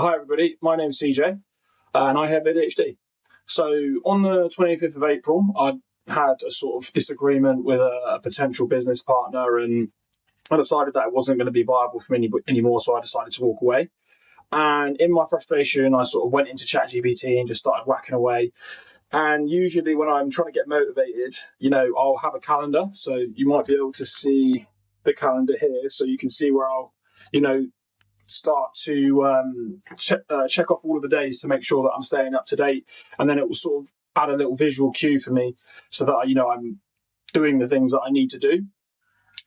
Hi everybody, my name's CJ and I have ADHD. So on the 25th of April, I had a sort of disagreement with a potential business partner, and I decided that it wasn't going to be viable for me anymore, so I decided to walk away. And in my frustration, I sort of went into ChatGPT and just started whacking away. And usually when I'm trying to get motivated, I'll have a calendar. So you might be able to see the calendar here, so you can see where I'll, start to check off all of the days to make sure that I'm staying up to date. And then it will sort of add a little visual cue for me so that, I'm doing the things that I need to do.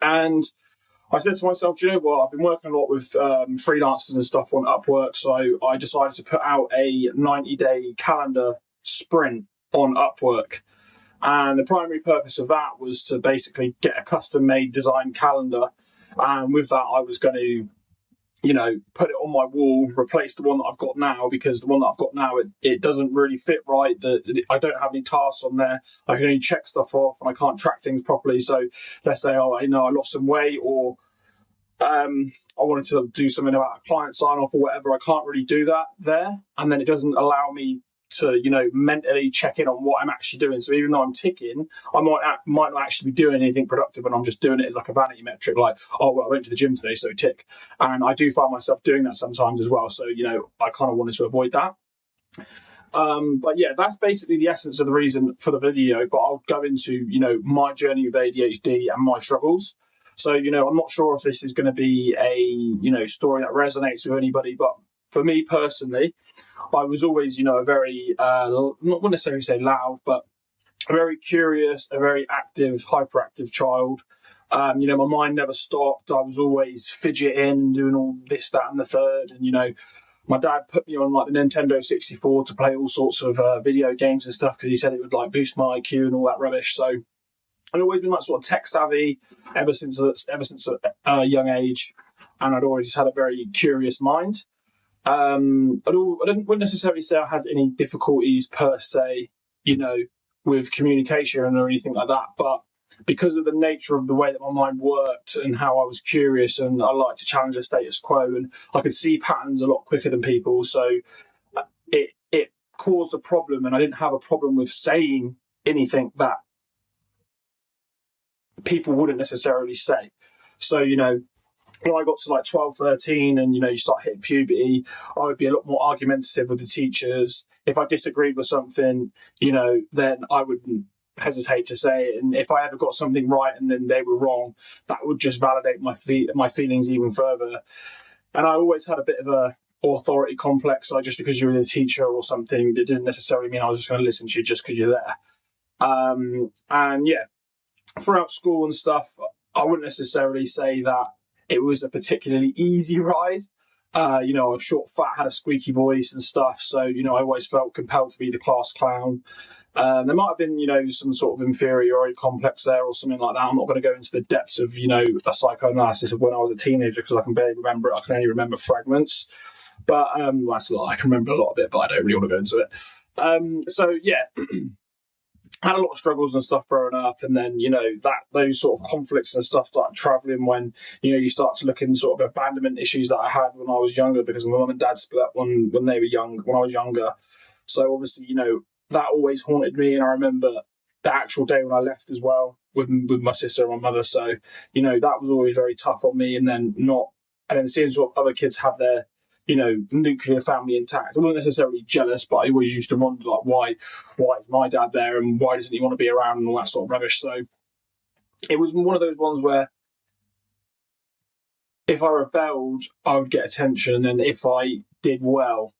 And I said to myself, I've been working a lot with freelancers and stuff on Upwork. So I decided to put out a 90-day calendar sprint on Upwork. And the primary purpose of that was to basically get a custom-made design calendar. And with that, I was going to put it on my wall, replace the one that I've got now, because the one that I've got now, it doesn't really fit right. I don't have any tasks on there. I can only check stuff off and I can't track things properly. So let's say, I lost some weight, or I wanted to do something about a client sign off or whatever. I can't really do that there. And then it doesn't allow me to, mentally check in on what I'm actually doing. So even though I'm ticking, I might not actually be doing anything productive, and I'm just doing it as like a vanity metric, like, I went to the gym today, so tick. And I do find myself doing that sometimes as well. So, I kind of wanted to avoid that. But yeah, that's basically the essence of the reason for the video. But I'll go into, my journey with ADHD and my struggles. So, I'm not sure if this is going to be a, story that resonates with anybody, but for me personally, I was always, a very, not necessarily say loud, but a very curious, a very active, hyperactive child. My mind never stopped. I was always fidgeting, doing all this, that, and the third. And, my dad put me on like the Nintendo 64 to play all sorts of video games and stuff, because he said it would like boost my IQ and all that rubbish. So I'd always been like sort of tech savvy ever since a young age, and I'd always had a very curious mind. I wouldn't necessarily say I had any difficulties per se, with communication or anything like that, but because of the nature of the way that my mind worked and how I was curious, and I liked to challenge the status quo, and I could see patterns a lot quicker than people, so it caused a problem, and I didn't have a problem with saying anything that people wouldn't necessarily say. So, when I got to like 12, 13 and, you start hitting puberty, I would be a lot more argumentative with the teachers. If I disagreed with something, then I wouldn't hesitate to say it. And if I ever got something right and then they were wrong, that would just validate my feelings even further. And I always had a bit of a authority complex. So just because you were the teacher or something, it didn't necessarily mean I was just going to listen to you just because you're there. And yeah, throughout school and stuff, I wouldn't necessarily say that it was a particularly easy ride. I was short, fat, had a squeaky voice and stuff. So, I always felt compelled to be the class clown. There might have been, some sort of inferiority complex there or something like that. I'm not going to go into the depths of, a psychoanalysis of when I was a teenager, because I can barely remember it. I can only remember fragments. But that's a lot. I can remember a lot of it, but I don't really want to go into it. So, yeah. Had a lot of struggles and stuff growing up, and then those sort of conflicts and stuff started traveling when you start to look into sort of abandonment issues that I had when I was younger, because my mum and dad split up when they were young, when I was younger. So obviously that always haunted me, and I remember the actual day when I left as well with my sister and my mother. So that was always very tough on me, and then seeing sort of other kids have their nuclear family intact. I wasn't necessarily jealous, but I always used to wonder, like, why is my dad there, and why doesn't he want to be around, and all that sort of rubbish. So it was one of those ones where if I rebelled, I would get attention, and then if I did well,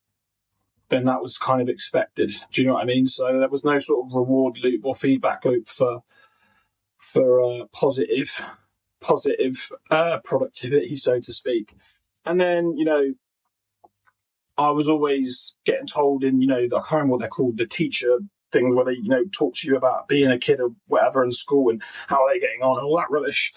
then that was kind of expected. Do you know what I mean? So there was no sort of reward loop or feedback loop for positive productivity, so to speak. And then, I was always getting told in, I can't remember what they're called, the teacher things where they, talk to you about being a kid or whatever in school and how they're getting on and all that rubbish.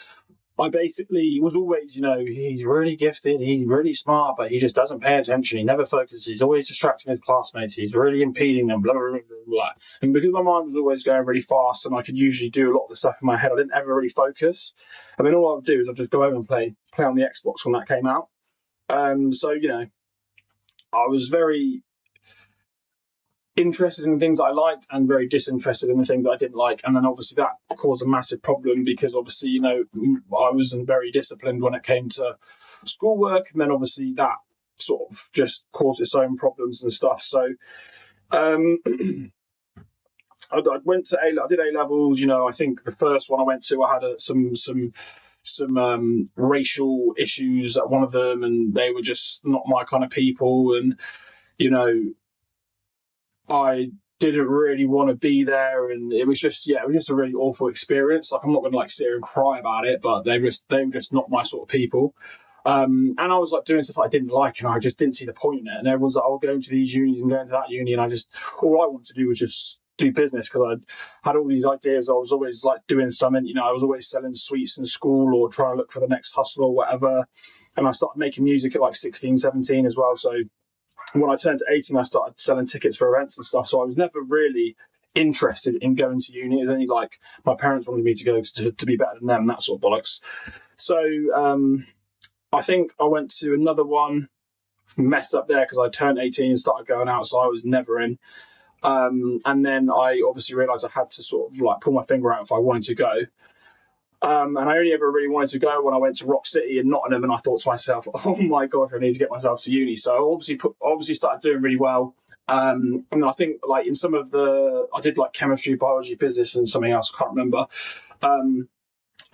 I basically was always, he's really gifted, he's really smart, but he just doesn't pay attention. He never focuses. He's always distracting his classmates. He's really impeding them, blah, blah, blah, blah, blah. And because my mind was always going really fast and I could usually do a lot of the stuff in my head, I didn't ever really focus. And then all I would do is I'd just go home and play on the Xbox when that came out. So, I was very interested in the things I liked and very disinterested in the things I didn't like. And then obviously that caused a massive problem because obviously, you know, I wasn't very disciplined when it came to schoolwork. And then obviously that sort of just caused its own problems and stuff. So I went to I did A levels. You know, I think the first one I went to, I had some racial issues at one of them, and they were just not my kind of people. And you know, I didn't really want to be there, and it was just a really awful experience. Like, I'm not going to like sit here and cry about it, but they were just not my sort of people. And I was like doing stuff I didn't like, and I just didn't see the point in it. And everyone's like, "Oh, going to these unis and going to that uni," and all I wanted to do was just do business because I had all these ideas. I was always like doing something, you know, I was always selling sweets in school or trying to look for the next hustle or whatever. And I started making music at like 16, 17 as well. So when I turned to 18, I started selling tickets for events and stuff. So I was never really interested in going to uni. It was only like my parents wanted me to go to be better than them, that sort of bollocks. So I think I went to another one, messed up there because I turned 18 and started going out, so I was never in. And then I obviously realised I had to sort of like pull my finger out if I wanted to go. And I only ever really wanted to go when I went to Rock City in Nottingham, and I thought to myself, "Oh my god, I need to get myself to uni." So I obviously started doing really well. And then I think like in some of I did like chemistry, biology, business, and something else I can't remember.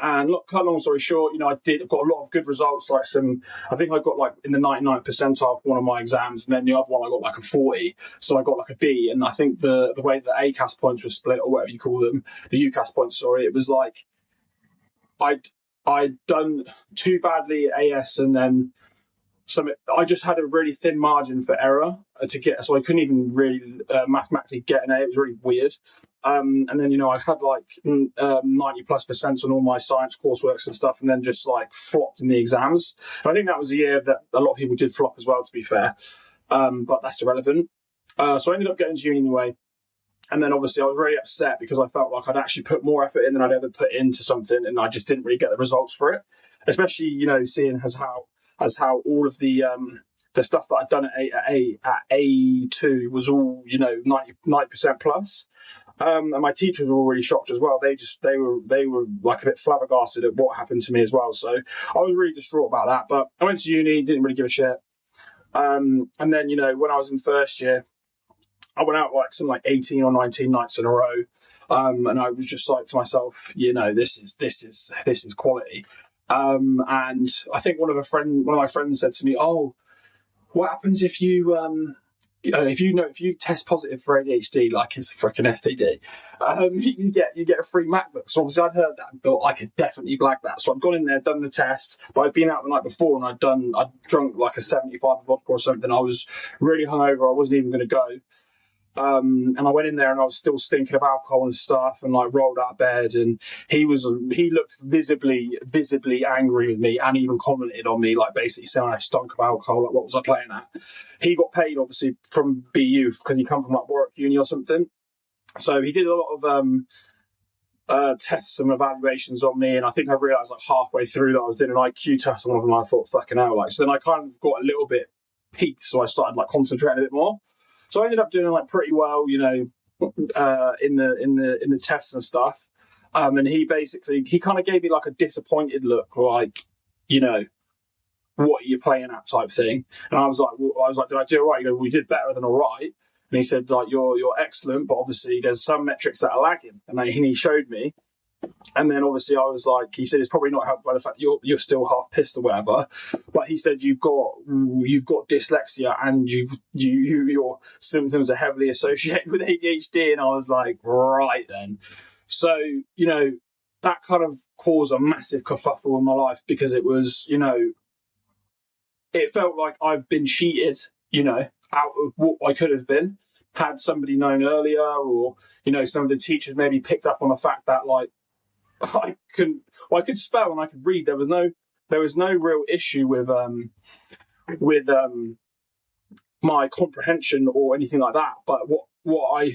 And look, cut long story short, you know, I've got a lot of good results. Like I think I got like in the 99th percentile for one of my exams, and then the other one I got like a 40. So I got like a B. And I think the way the ACAS points were split, or whatever you call them, the UCAS points, sorry, it was like I'd done too badly at AS, and then I just had a really thin margin for error to get, so I couldn't even really mathematically get an A. It was really weird. And then, you know, I had like 90+% on all my science courseworks and stuff, and then just like flopped in the exams. And I think that was the year that a lot of people did flop as well, to be fair. But that's irrelevant. So I ended up getting to uni anyway. And then obviously I was really upset because I felt like I'd actually put more effort in than I'd ever put into something, and I just didn't really get the results for it. Especially, you know, seeing as how all of the stuff that I'd done at A2 was all, you know, 90% plus. And my teachers were all really shocked as well. They were like a bit flabbergasted at what happened to me as well. So I was really distraught about that. But I went to uni, didn't really give a shit. And then, you know, when I was in first year, I went out like 18 or 19 nights in a row. And I was just like to myself, you know, this is quality. And I think one of my friends said to me, "Oh, what happens if you if you test positive for ADHD, like it's a freaking STD, you get a free MacBook." So obviously I'd heard that and thought I could definitely blag that. So I'd gone in there, done the test, but I'd been out the night before and I'd drunk like a 75 of vodka or something. I was really hungover. I wasn't even going to go. And I went in there and I was still stinking of alcohol and stuff, and like rolled out of bed, and he looked visibly angry with me, and even commented on me, like basically saying I stunk of alcohol, like what was I playing at. He got paid obviously from BU because he come from like Warwick Uni or something, so he did a lot of tests and evaluations on me, and I think I realised like halfway through that I was doing an IQ test on one of them, and I thought, fucking hell, like, so then I kind of got a little bit peaked, so I started like concentrating a bit more. So I ended up doing like pretty well, you know, in the tests and stuff. And he kind of gave me like a disappointed look, like, you know, what are you playing at type thing. And I was like, did I do all right? He goes, "We did better than all right." And he said, like, you're excellent, but obviously there's some metrics that are lagging. And he showed me. And then obviously I was like, he said it's probably not helped by the fact that you're still half pissed or whatever, but he said you've got dyslexia and your symptoms are heavily associated with ADHD. And I was like, right then. So, you know, that kind of caused a massive kerfuffle in my life because it was, you know, it felt like I've been cheated, you know, out of what I could have been had somebody known earlier, or, you know, some of the teachers maybe picked up on the fact that like, I could spell and I could read. There was no real issue with my comprehension or anything like that. But what I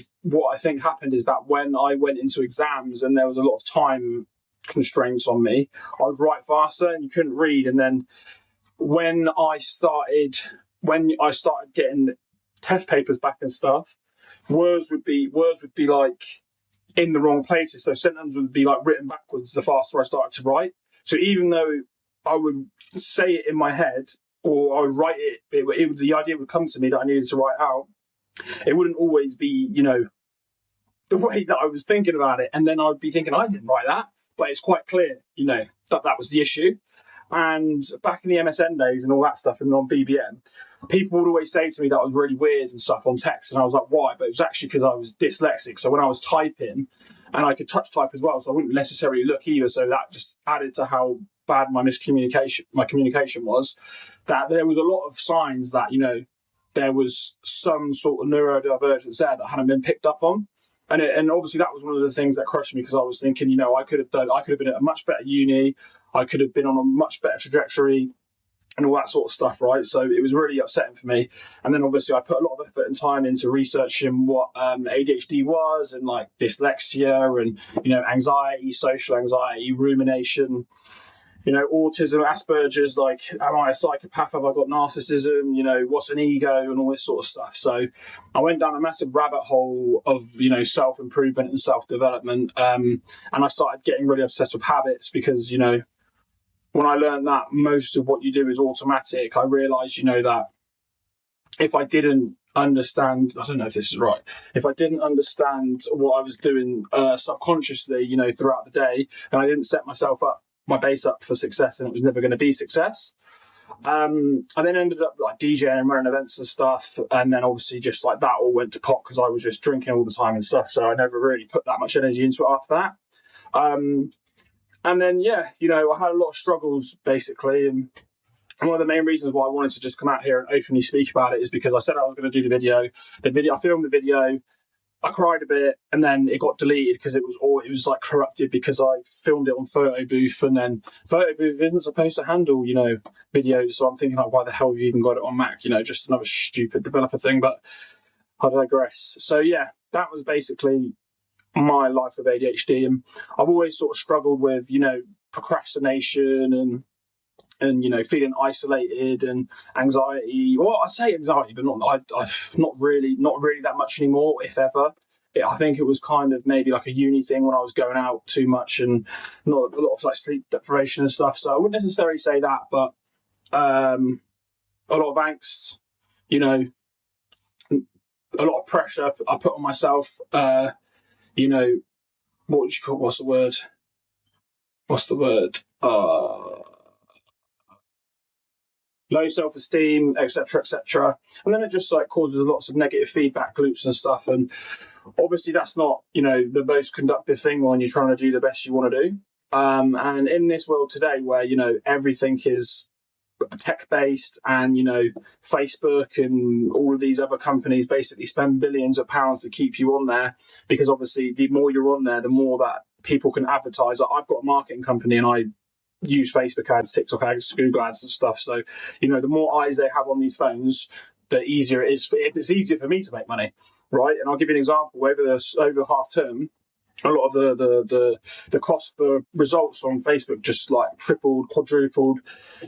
think happened is that when I went into exams and there was a lot of time constraints on me, I would write faster and you couldn't read. And then when I started when I started getting test papers back and stuff, words would be like in the wrong places. So sentences would be like written backwards the faster I started to write. So even though I would say it in my head or I would write it, the idea would come to me that I needed to write out. It wouldn't always be, the way that I was thinking about it. And then I'd be thinking, I didn't write that, but it's quite clear, that was the issue. And back in the MSN days and all that stuff and on BBM, people would always say to me that was really weird and stuff on text. And I was like, why? But it was actually because I was dyslexic. So when I was typing, and I could touch type as well, so I wouldn't necessarily look either. So that just added to how bad my communication was, that there was a lot of signs that, there was some sort of neurodivergence there that hadn't been picked up on. And obviously that was one of the things that crushed me, because I was thinking, I could have been at a much better uni. I could have been on a much better trajectory and all that sort of stuff, right? So it was really upsetting for me. And then obviously I put a lot of effort and time into researching what ADHD was, and like dyslexia and, anxiety, social anxiety, rumination, autism, Asperger's, like, am I a psychopath? Have I got narcissism? What's an ego and all this sort of stuff. So I went down a massive rabbit hole of, self-improvement and self-development. And I started getting really obsessed with habits because, when I learned that most of what you do is automatic, I realized, that if I didn't understand, I don't know if this is right, if I didn't understand what I was doing subconsciously, throughout the day, and I didn't set my base up for success, and it was never going to be success. I then ended up like DJing and running events and stuff, and then obviously just like that all went to pot because I was just drinking all the time and stuff, so I never really put that much energy into it after that. And then, I had a lot of struggles, basically. And one of the main reasons why I wanted to just come out here and openly speak about it is because I said I was going to do the video. I filmed the video, I cried a bit, and then it got deleted because it was like corrupted because I filmed it on Photo Booth, and then Photo Booth isn't supposed to handle, videos. So I'm thinking, like, why the hell have you even got it on Mac? Just another stupid developer thing, but I digress. So yeah, that was basically my life with ADHD, and I've always sort of struggled with procrastination and feeling isolated and anxiety. Well, I say anxiety, but not really that much anymore, if ever. I think it was kind of maybe like a uni thing when I was going out too much and not a lot of like sleep deprivation and stuff. So I wouldn't necessarily say that, but a lot of angst, a lot of pressure I put on myself. What would you call? What's the word? Low self-esteem, etc., etc. And then it just like causes lots of negative feedback loops and stuff. And obviously that's not, the most conductive thing when you're trying to do the best you want to do. And in this world today where, everything is tech-based and, Facebook and all of these other companies basically spend billions of pounds to keep you on there, because obviously the more you're on there, the more that people can advertise. I've got a marketing company and I use Facebook ads, TikTok ads, Google ads and stuff. So, the more eyes they have on these phones, the easier it is. It's easier for me to make money, right? And I'll give you an example. Over half term, a lot of the cost for results on Facebook just like tripled, quadrupled.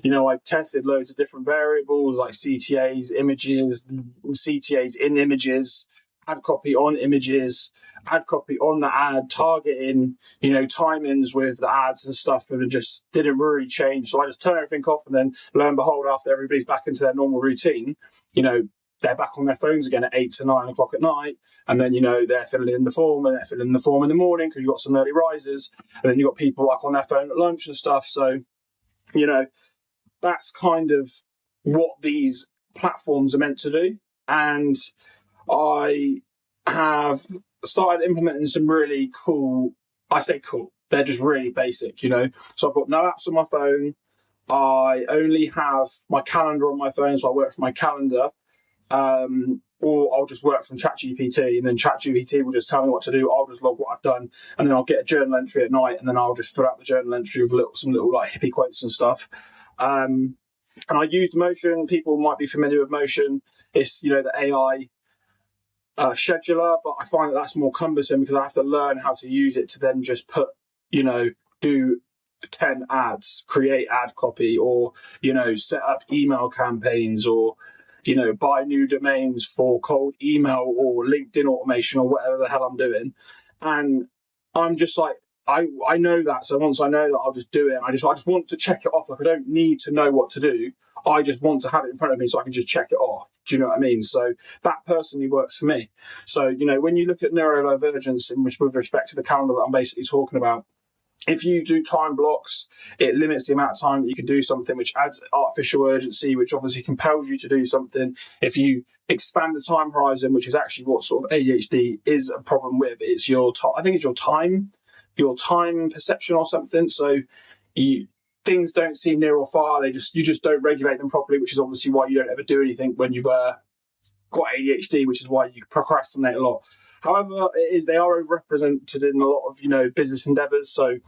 I tested loads of different variables like CTAs, images, CTAs in images, ad copy on images, ad copy on the ad, targeting, timings with the ads and stuff, and it just didn't really change. So I just turned everything off, and then lo and behold, after everybody's back into their normal routine, they're back on their phones again at 8 to 9 o'clock at night. And then, they're filling in the form, and they're filling in the form in the morning because you've got some early risers. And then you've got people like on their phone at lunch and stuff. So, that's kind of what these platforms are meant to do. And I have started implementing some really cool, I say cool, they're just really basic, So I've got no apps on my phone. I only have my calendar on my phone, so I work from my calendar. Or I'll just work from ChatGPT, and then ChatGPT will just tell me what to do. I'll just log what I've done, and then I'll get a journal entry at night, and then I'll just fill out the journal entry with some little like hippie quotes and stuff. And I used Motion. People might be familiar with Motion. It's the AI scheduler, but I find that that's more cumbersome because I have to learn how to use it to then just put, do 10 ads, create ad copy, or set up email campaigns, or buy new domains for cold email or LinkedIn automation or whatever the hell I'm doing. And I'm just like, I know that. So once I know that, I'll just do it. I just want to check it off. Like, I don't need to know what to do. I just want to have it in front of me so I can just check it off. Do you know what I mean? So that personally works for me. So, when you look at neurodivergence, with respect to the calendar that I'm basically talking about, if you do time blocks, it limits the amount of time that you can do something, which adds artificial urgency, which obviously compels you to do something. If you expand the time horizon, which is actually what sort of ADHD is a problem with, it's I think it's your time perception or something. So things don't seem near or far. You just don't regulate them properly, which is obviously why you don't ever do anything when you've got ADHD, which is why you procrastinate a lot. However, they are overrepresented in a lot of business endeavors. So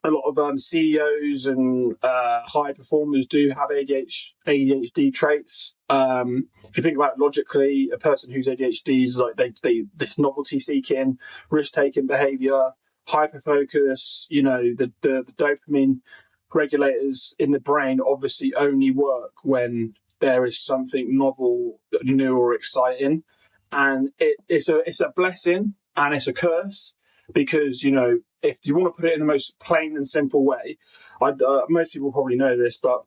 a lot of CEOs and high performers do have ADHD traits. If you think about it logically, a person who's ADHD is like this novelty seeking, risk taking behavior, hyper focus. The dopamine regulators in the brain obviously only work when there is something novel, new, or exciting. And it's a blessing and it's a curse, because if you want to put it in the most plain and simple way, most people probably know this, but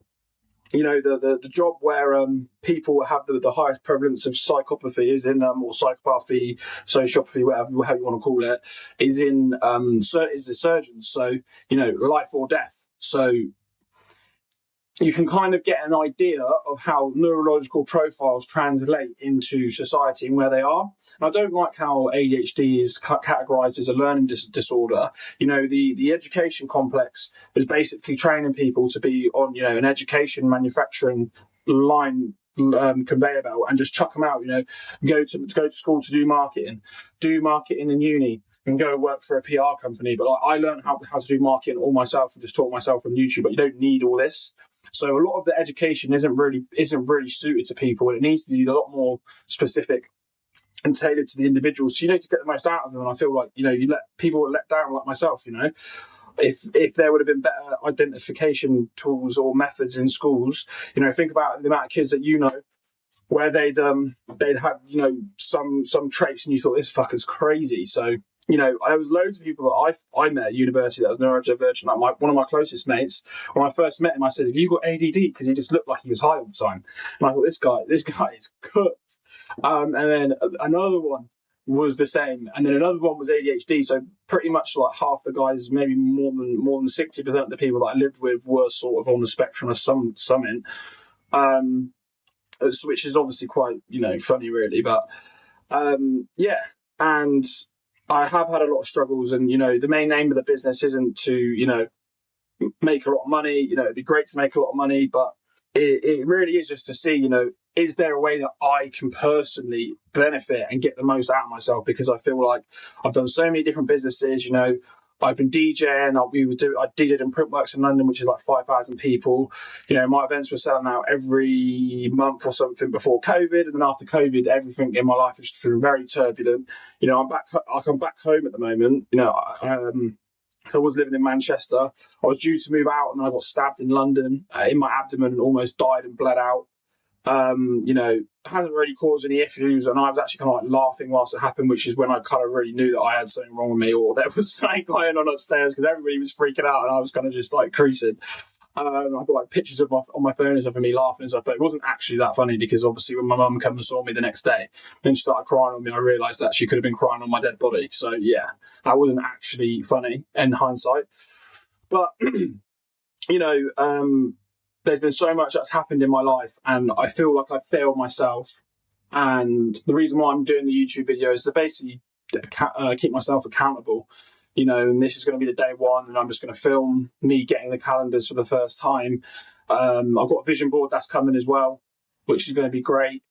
the job where people have the highest prevalence of psychopathy is in or psychopathy, sociopathy, whatever you want to call it, is the surgeons. So life or death. So you can kind of get an idea of how neurological profiles translate into society and where they are. And I don't like how ADHD is categorized as a learning disorder. The education complex is basically training people to be on, an education manufacturing line, conveyor belt, and just chuck them out. Go to school to do marketing in uni, and go work for a PR company. But I learned how to do marketing all myself and just taught myself from YouTube. But you don't need all this. So a lot of the education isn't really suited to people, and it needs to be a lot more specific and tailored to the individual. So you need to get the most out of them. And I feel like people were let down, like myself. If there would have been better identification tools or methods in schools, think about the amount of kids that where they'd had some traits, and you thought, this fucker's crazy. So there was loads of people that I met at university that was neurodivergent. Like one of my closest mates, when I first met him, I said, "Have you got ADD?" Because he just looked like he was high all the time. And I thought, this guy is cooked. And then another one was the same, and then another one was ADHD. So pretty much like half the guys, maybe more than 60% of the people that I lived with were sort of on the spectrum of something. Which is obviously quite funny, really. But yeah, and I have had a lot of struggles, and the main aim of the business isn't to make a lot of money. It'd be great to make a lot of money, but it really is just to see is there a way that I can personally benefit and get the most out of myself? Because I feel like I've done so many different businesses. I've been DJing. I DJed in Printworks in London, which is like 5,000 people. My events were selling out every month or something before COVID, and then after COVID, everything in my life has been very turbulent. I'm back home at the moment. I was living in Manchester. I was due to move out, and then I got stabbed in London in my abdomen and almost died and bled out. Hasn't really caused any issues, and I was actually kind of like laughing whilst it happened, which is when I kind of really knew that I had something wrong with me, or there was something going on upstairs, because everybody was freaking out and I was kind of just like creasing. I've got like pictures of on my phone and stuff of me laughing and stuff, but it wasn't actually that funny, because obviously when my mum came and saw me the next day and she started crying on me, I realised that she could have been crying on my dead body. So yeah, that wasn't actually funny in hindsight. But there's been so much that's happened in my life, and I feel like I've failed myself. And the reason why I'm doing the YouTube video is to basically keep myself accountable. And this is going to be the day one, and I'm just going to film me getting the calendars for the first time. I've got a vision board that's coming as well, which is going to be great.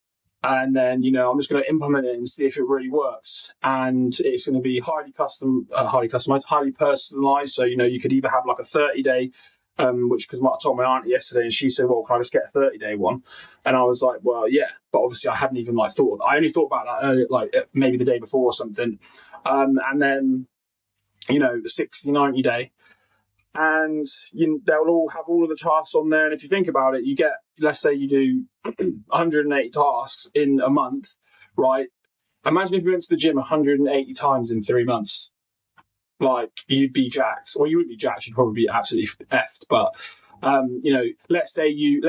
And then, I'm just going to implement it and see if it really works. And it's going to be highly customized, highly personalized. So, you could either have like a 30-day, because I told my aunt yesterday, and she said, "Well, can I just get a 30-day one?" And I was like, "Well, yeah," but obviously I hadn't even thought. I only thought about that earlier, maybe the day before or something. And then, the 60, 90-day, and they'll all have all of the tasks on there. And if you think about it, you get let's say you do 180 tasks in a month, right? Imagine if you went to the gym 180 times in 3 months. Like, you'd be jacked. Well, you wouldn't be jacked. You'd probably be absolutely effed. But, let's say you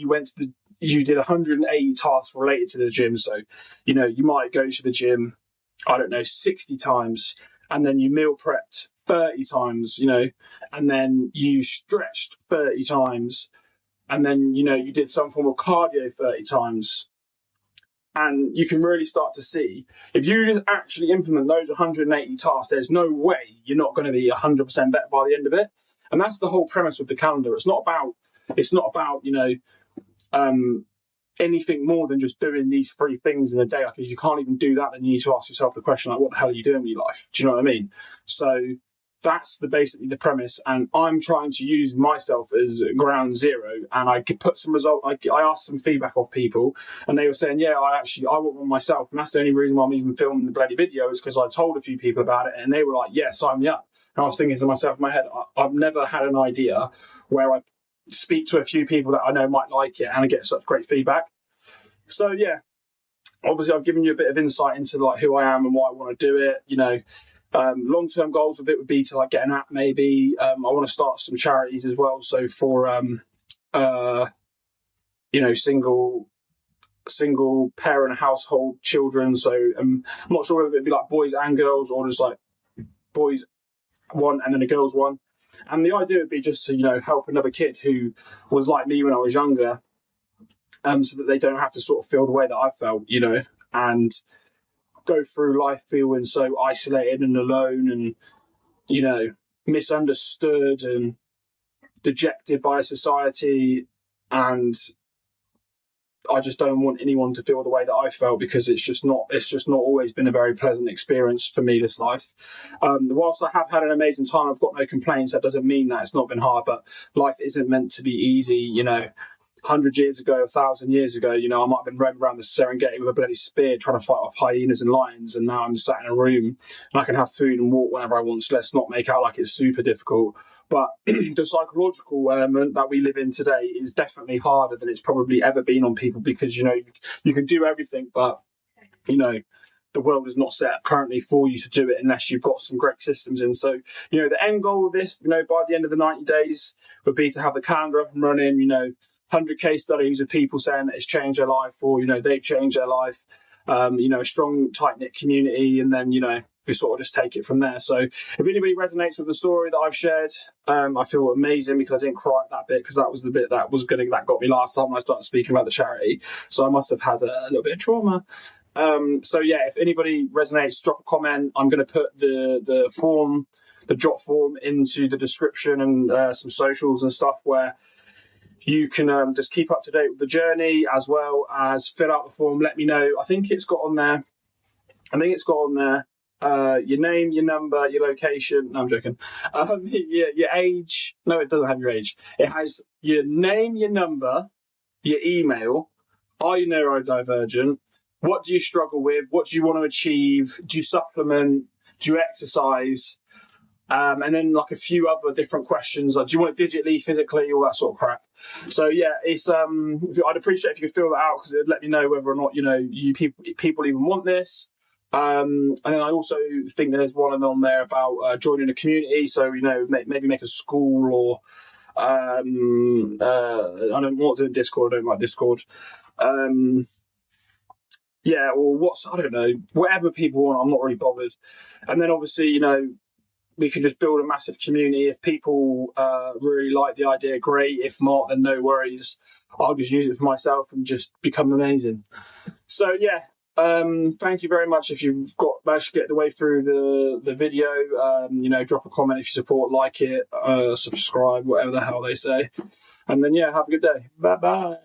went to you did 180 tasks related to the gym. So, you might go to the gym, I don't know, 60 times, and then you meal prepped 30 times, and then you stretched 30 times, and then, you did some form of cardio 30 times. And you can really start to see, if you just actually implement those 180 tasks, there's no way you're not going to be 100% better by the end of it. And that's the whole premise of the calendar. It's not about, anything more than just doing these 3 things in a day. Like, if you can't even do that, then you need to ask yourself the question, like, what the hell are you doing with your life? Do you know what I mean? So that's basically the premise. And I'm trying to use myself as ground zero. And I could put some result. I asked some feedback of people, and they were saying, yeah, I want one myself. And that's the only reason why I'm even filming the bloody video, is because I told a few people about it, and they were like, yeah, sign me up. And I was thinking to myself in my head, I've never had an idea where I speak to a few people that I know might like it and I get such great feedback. So yeah, obviously I've given you a bit of insight into like who I am and why I want to do it. Long-term goals of it would be to like get an app maybe. I want to start some charities as well. So for single parent household children. So I'm not sure whether it'd be like boys and girls, or just like boys one and then a girls one. And the idea would be just to, help another kid who was like me when I was younger, so that they don't have to sort of feel the way that I felt, and go through life feeling so isolated and alone and, misunderstood and dejected by society. And I just don't want anyone to feel the way that I felt, because it's just not always been a very pleasant experience for me, this life. Whilst I have had an amazing time, I've got no complaints. That doesn't mean that it's not been hard, but life isn't meant to be easy, 100 years ago, 1,000 years ago, I might have been roaming around the Serengeti with a bloody spear trying to fight off hyenas and lions, and now I'm sat in a room and I can have food and walk whenever I want. So let's not make out like it's super difficult. But the psychological element that we live in today is definitely harder than it's probably ever been on people, because, you can do everything, but, the world is not set up currently for you to do it unless you've got some great systems in. So, the end goal of this, by the end of the 90 days would be to have the calendar up and running, 100 case studies of people saying that it's changed their life, or, they've changed their life, a strong, tight-knit community, and then, we sort of just take it from there. So if anybody resonates with the story that I've shared, I feel amazing, because I didn't cry at that bit, because that was the bit that got me last time when I started speaking about the charity. So I must have had a little bit of trauma. So yeah, if anybody resonates, drop a comment. I'm going to put the drop form into the description, and some socials and stuff, where you can just keep up to date with the journey, as well as fill out the form. Let me know. I think it's got on there. Your name, your number, your location. No, I'm joking. Your age. No, it doesn't have your age. It has your name, your number, your email. Are you neurodivergent? What do you struggle with? What do you want to achieve? Do you supplement? Do you exercise? And then like a few other different questions, like do you want it digitally, physically, all that sort of crap. So yeah, it's I'd appreciate if you could fill that out, because it'd let me know whether or not you people even want this. And then I also think there's one on there about joining a community. So maybe make a school, or I don't want to do Discord. I don't like Discord. Yeah, or I don't know, whatever people want. I'm not really bothered. And then obviously, we can just build a massive community. If people really like the idea, great. If not, then no worries. I'll just use it for myself and just become amazing. So yeah, thank you very much. If you've managed to get the way through the video, drop a comment if you support, like it, subscribe, whatever the hell they say. And then yeah, have a good day. Bye bye.